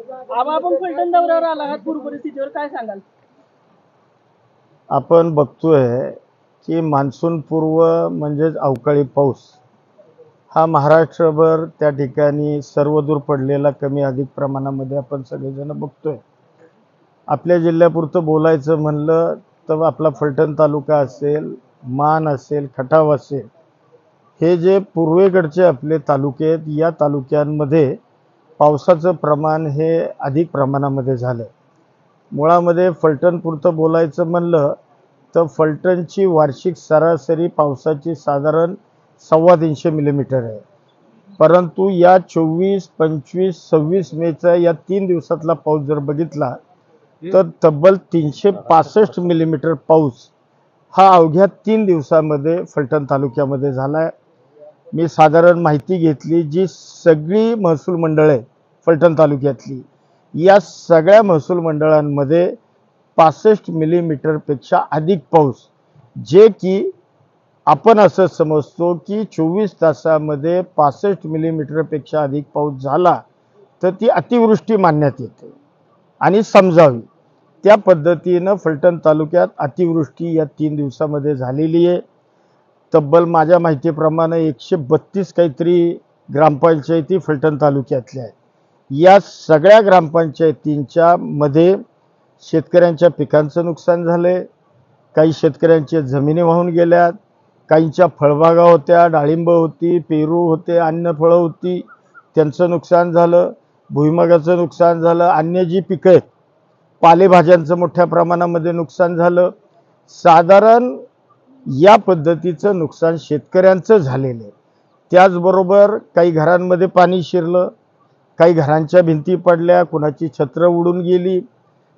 आबा, आपण फलटण दौऱ्यावर आला आहात, पूर परिस्थितीवर काय सांगाल? आपण बघतोय की मान्सून पूर्व म्हणजेच अवकाळी पाऊस हा महाराष्ट्रभर त्या ठिकाणी सर्वदूर पडलेला कमी अधिक प्रमाणामध्ये आपण सगळेजण बघतोय। आपल्या जिल्ह्यापुरतं बोलायचं म्हणलं तर आपला फलटण तालुका असेल, मान असेल, खटाव असेल, हे जे पूर्वेकडचे आपले तालुके आहेत, या तालुक्यांमध्ये पावसाचं प्रमाण हे अधिक प्रमाणामध्ये झालं। मुळामध्ये फलटणपुरतं बोलायचं म्हणलं तर फलटणची वार्षिक सरासरी पावसाची साधारण 350 मिलीमीटर आहे, परंतु या 24, 25, 26 मेचा या 3 दिवसातला पाऊस जर बघितला तर तब्बल 365 मिलीमीटर पाऊस हा अवघ्या 3 दिवसामध्ये फलटण तालुक्यामध्ये झालाय। मी साधारण माहिती घेतली, जी सगळी महसूल मंडळे फलटण तालुक्यातली, या सगळ्या महसूल मंडळांमध्ये 65 मिलीमीटरपेक्षा अधिक पाऊस, जे की आपण असं समजतो की 24 तासामध्ये 65 मिलीमीटरपेक्षा अधिक पाऊस झाला तर ती अतिवृष्टी मानण्यात येते आणि समजावी। त्या पद्धतीनं फलटण तालुक्यात अतिवृष्टी या 3 दिवसामध्ये झालेली आहे। तब्बल माझ्या माहितीप्रमाणे 132 काहीतरी ग्रामपंचायती फलटण तालुक्यातल्या आहेत। या सगळ्या ग्रामपंचायतींच्या मध्ये शेतकऱ्यांच्या पिकांचं नुकसान झाले, काही शेतकऱ्यांच्या जमिनी वाहून गेल्यात, काहींच्या फळबागा होत्या, डाळिंब होती, पेरू होते, अन्नफळं होती, त्यांचं नुकसान झालं, भुईमुगाचं नुकसान झालं, अन्य जी पिकं आहेत पालेभाज्यांचं मोठ्या प्रमाणामध्ये नुकसान झालं। साधारण या पद्धतीचं नुकसान शेतकऱ्यांचं झालेलं आहे। त्याचबरोबर काही घरांमध्ये पाणी शिरलं, काही घरांच्या भिंती पडल्या, कुणाची छत्र उडून गेली,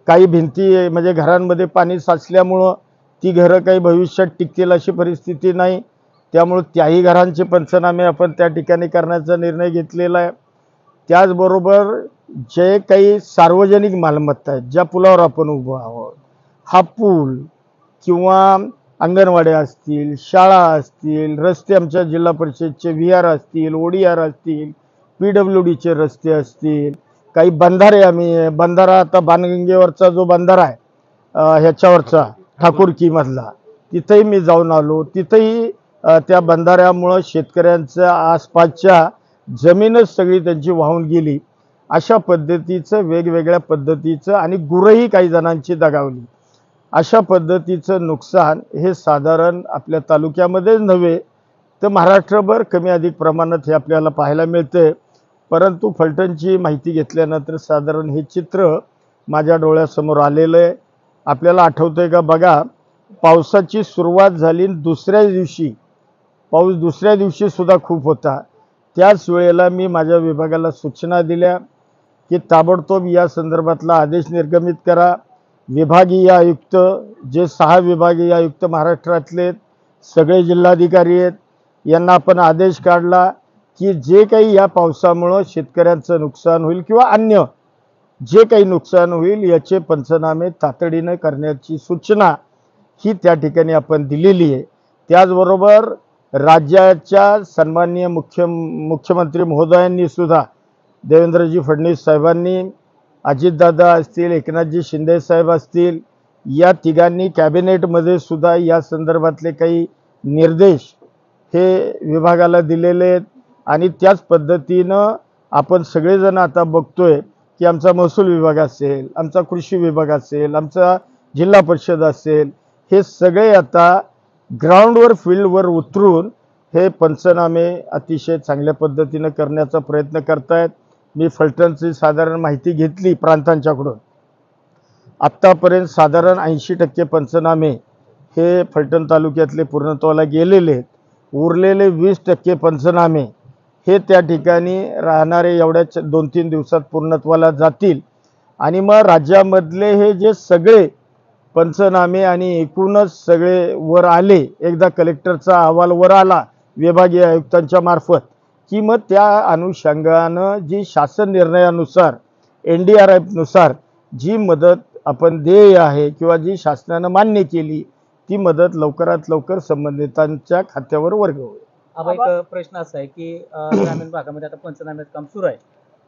काही भिंती म्हणजे घरांमध्ये पाणी साचल्यामुळं ती घरं काही भविष्यात टिकतील अशी परिस्थिती नाही, त्यामुळे त्याही घरांचे पंचनामे आपण त्या ठिकाणी करण्याचा निर्णय घेतलेला आहे। त्याचबरोबर जे काही सार्वजनिक मालमत्ता आहेत, ज्या पुलावर आपण उभं आहोत, हा पूल किंवा अंगणवाड्या असतील, शाळा असतील, रस्ते आमच्या जिल्हा परिषदचे व्हीआर असतील, ओडीआर असतील, PWDचे रस्ते असतील, काही बंधारे, आम्ही बंधारा आता बाणगंगेवरचा जो बंधारा आहे ह्याच्यावरचा ठाकूरकीमधला, तिथेही मी जाऊन आलो। तिथेही त्या बंधाऱ्यामुळं शेतकऱ्यांच्या आसपासच्या जमीनच सगळी त्यांची वाहून गेली, अशा पद्धतीचं वेगवेगळ्या पद्धतीचं, आणि गुरंही काही जणांची दगावली, अशा पद्धतीचं नुकसान हे साधारण आपल्या तालुक्यामध्येच नव्हे तर महाराष्ट्रभर कमी अधिक प्रमाणात हे आपल्याला पाहायला मिळते। परंतु फलटणची माहिती घेतल्यानंतर साधारण हे चित्र माझ्या डोळ्यासमोर आलेलं आहे। आपल्याला आठवतंय का बघा, पावसाची सुरुवात झाली, दुसऱ्या दिवशी सुद्धा खूप होता। त्याच वेळेला मी माझ्या विभागाला सूचना दिल्या की ताबडतोब या संदर्भातला आदेश निर्गमित करा। विभागीय आयुक्त, जे 6 विभागीय आयुक्त महाराष्ट्रातले सगळे जिल्हाधिकारी आहेत, यांना आपण आदेश काढला की जे काही या पावसामुळं शेतकऱ्यांचं नुकसान होईल किंवा अन्य जे काही नुकसान होईल याचे पंचनामे तातडीनं करण्याची सूचना ही त्या ठिकाणी आपण दिलेली आहे। त्याचबरोबर राज्याच्या सन्माननीय मुख्यमंत्री महोदयांनी सुद्धा, देवेंद्रजी फडणवीस साहेबांनी, अजितदादा असतील, एकनाथजी शिंदे साहेब असतील, या तिघांनी कॅबिनेटमध्ये सुद्धा या संदर्भातले काही निर्देश हे विभागाला दिलेले आहेत। आणि त्याच पद्धतीनं आपण सगळेजण आता बघतोय की आमचा महसूल विभाग असेल, आमचा कृषी विभाग असेल, आमचा जिल्हा परिषद असेल, हे सगळे आता ग्राउंडवर, फील्डवर उतरून हे पंचनामे अतिशय चांगल्या पद्धतीनं करण्याचा प्रयत्न करतायत। मी फलटणची साधारण माहिती घेतली प्रांतांच्याकडून, आत्तापर्यंत साधारण 80% पंचनामे हे फलटण तालुक्यातले पूर्णत्वाला गेलेले आहेत। उरलेले 20% पंचनामे हे त्या ठिकाणी राहणारे एवढ्या 2-3 दिवसात पूर्णत्वाला जातील। आणि मग राज्यामधले हे जे सगळे पंचनामे आणि एकूणच सगळे वर आले, एकदा कलेक्टरचा अहवाल वर आला विभागीय आयुक्तांच्या मार्फत, की मग त्या अनुषंगानं जी शासन निर्णयानुसार NDRF नुसार जी मदत आपण देय आहे किंवा जी शासनानं मान्य केली ती मदत लवकरात लवकर संबंधितांच्या खात्यावर वर्ग होईल। आबा, एक प्रश्न असा आहे की ग्रामीण भागामध्ये आता पंचनाम्याचं काम सुरू आहे,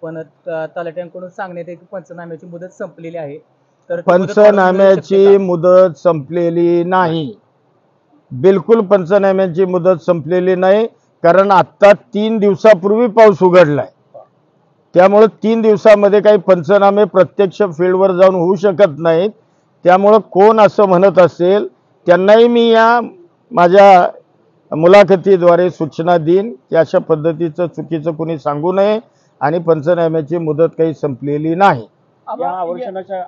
पण तलाठ्यांकडून सांगण्यात येते की पंचनाम्याची मुदत संपलेली आहे. तर पंचनाम्याची मुदत संपलेली नाही, बिलकुल पंचनाम्याची मुदत संपलेली नाही. कारण आता 3 दिवसापूर्वी पाऊस उघडलाय, त्यामुळे 3 दिवसामध्ये काही पंचनामे प्रत्यक्ष फील्डवर जाऊन होऊ शकत नाहीत. त्यामुळे कोण असं म्हणत असेल त्यांनाही मी या माझ्या मुलाखतीद्वारे सूचना देईन की अशा पद्धतीचं चुकीचं कोणी सांगू नये आणि पंचनाम्याची मुदत काही संपलेली नाही. या आवर्षणाच्या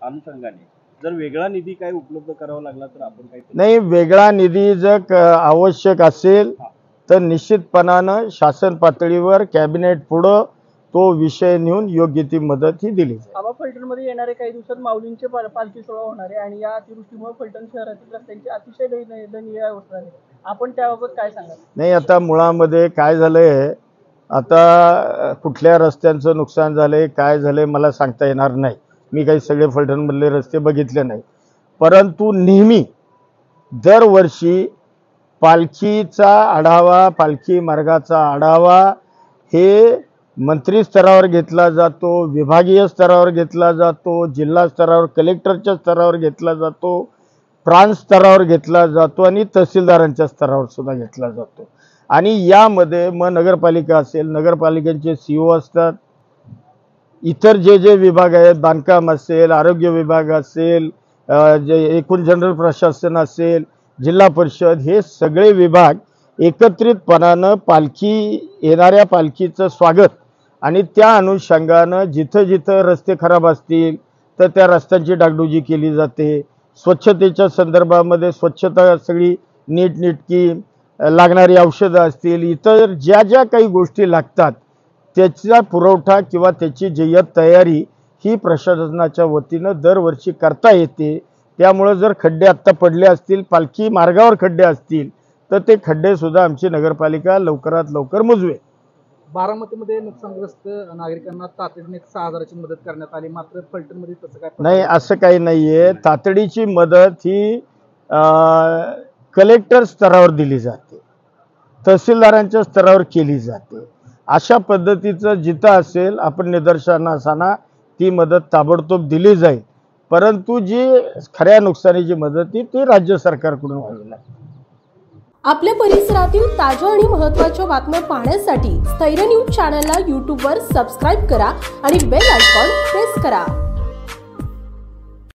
अनुषंगाने जर वेगळा निधी काही उपलब्ध करावा लागला तर आपण काही नाही, वेगळा निधी जर आवश्यक असेल तर निश्चितपणानं शासन पातळीवर कॅबिनेट पुढं तो विषय नेऊन योग्य ती मदत ही दिली जाईल. आबा, फलटणमध्ये येणारे काही दिवसात माऊलींचे पालखी सोहळा होणार आहे आणि या अतिवृष्टीमुळे फलटण शहरातील रस्त्यांची अतिशय दयनीय अवस्था आहे. आपण त्याबाबत काय सांगाल? नाही, आता मुळामध्ये काय झालंय, आता कुठल्या रस्त्यांचं नुकसान झालंय काय झालंय मला सांगता येणार नाही. मी काही सगळे फलटणमधले रस्ते बघितले नाही, परंतु नेहमी दरवर्षी पालखीचा आढावा, पालखी मार्गाचा आढावा हे मंत्री स्तरावर घेतला जातो, विभागीय स्तरावर घेतला जातो, जिल्हा स्तरावर कलेक्टरच्या स्तरावर घेतला जातो, प्रांत स्तरावर घेतला जातो आणि तहसीलदारांच्या स्तरावर सुद्धा घेतला जातो. आणि यामध्ये मग नगरपालिका असेल, नगरपालिकेचे CEO असतात, इतर जे विभाग आहेत, बांधकाम असेल, आरोग्य विभाग असेल, जे एकूण जनरल प्रशासन असेल, जिल्हा परिषद, हे सगळे विभाग एकत्रितपणानं येणाऱ्या पालखीचं स्वागत आणि त्या अनुषंगानं जिथं जिथं रस्ते खराब असतील तर त्या रस्त्यांची डागडुजी केली जाते. स्वच्छतेच्या संदर्भामध्ये स्वच्छता सगळी नीटनेटकी, लागणारी औषधं असतील, इतर ज्या ज्या काही गोष्टी लागतात त्याचा पुरवठा किंवा त्याची जय्यत तयारी ही प्रशासनाच्या वतीनं दरवर्षी करता येते. त्यामुळे जर खड्डे आत्ता पडले असतील, पालखी मार्गावर खड्डे असतील तर ते खड्डे सुद्धा आमची नगरपालिका लवकरात लवकर मुजवेल. बारामतीमध्ये नुकसानग्रस्त नागरिकांना तातडीने 6,000ची मदत करण्यात आली, मात्र फलटणमध्ये तसं काय नाही, असं काही नाहीये. तातडीची मदत ही कलेक्टर स्तरावर दिली जाते, तहसीलदारांच्या स्तरावर केली जाते. अशा पद्धतीचं जिथं असेल आपण निदर्शनास ती मदत ताबडतोब दिली जाईल. परंतु जी खऱ्या नुकसानीची मदत ती राज्य सरकारकडून व्हावी लागते. आपल्या परिसरातील ताज्या आणि महत्त्वाच्या बातम्या पाहण्यासाठी स्थैर्य न्यूज चॅनलला यूट्यूबवर सबस्क्राईब करा आणि बेल आयकॉन प्रेस करा.